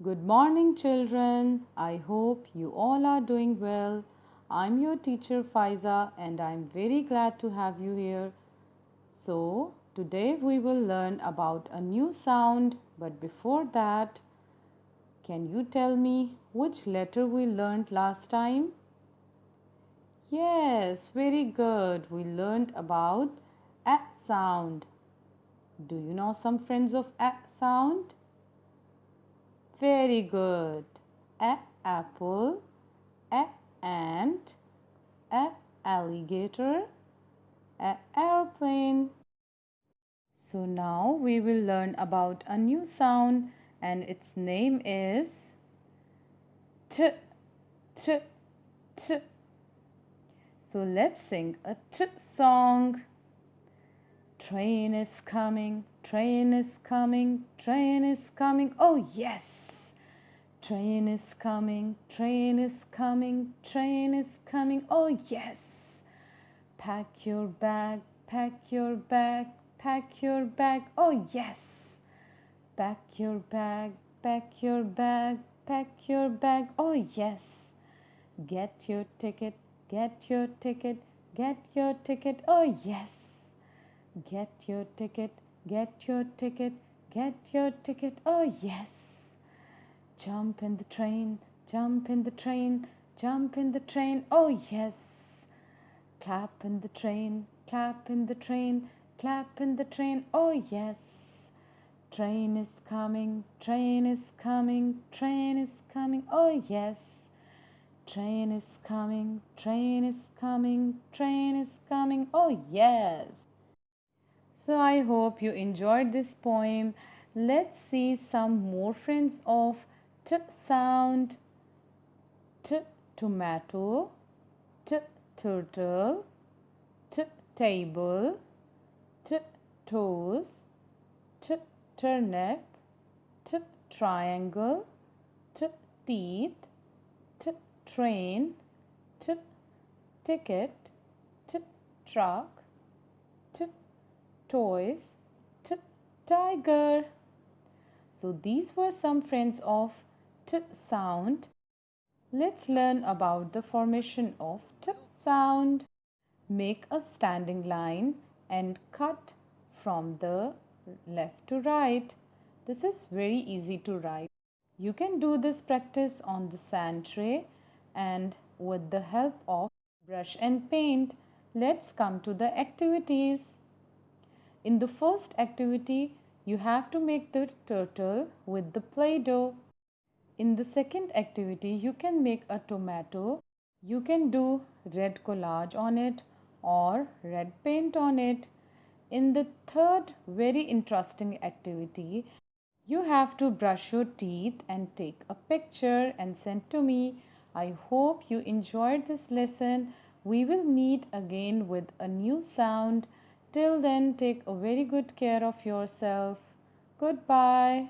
Good morning, children. I hope you all are doing well. I'm your teacher Faiza, and I'm very glad to have you here. So, today we will learn about a new sound, but before that, can you tell me which letter we learned last time? Yes, very good. We learned about A sound. Do you know some friends of A sound? Very good. A apple, a ant, a alligator, a airplane. So now we will learn about a new sound and its name is t t t. So let's sing a t song. Train is coming, train is coming, train is coming. Oh yes. Train is coming, train is coming, train is coming. Oh yes. Pack your bag, pack your bag, pack your bag. Oh yes. Pack your bag, pack your bag, pack your bag. Oh yes. Get your ticket, get your ticket, get your ticket. Oh yes. Get your ticket, get your ticket, get your ticket. Oh yes. Jump in the train, jump in the train, jump in the train. Oh yes. Clap in the train, clap in the train, clap in the train. Oh yes. Train is coming, train is coming, train is coming. Oh yes. Train is coming, train is coming, train is coming. Oh yes. So I hope you enjoyed this poem. Let's see some more friends of T sound. T tomato, T turtle, T table, T toes, T turnip, T triangle, T teeth, T train, T ticket, T truck, T toys, T tiger. So these were some friends of T sound. Let's learn about the formation of T sound. Make a standing line and cut from the left to right. This is very easy to write. You can do this practice on the sand tray and with the help of brush and paint. Let's come to the activities. In the first activity, you have to make the turtle with the Play-Doh. In the second activity, you can make a tomato. You can do red collage on it or red paint on it. In the third very interesting activity, you have to brush your teeth and take a picture and send to me. I hope you enjoyed this lesson. We will meet again with a new sound. Till then, take a very good care of yourself. Goodbye.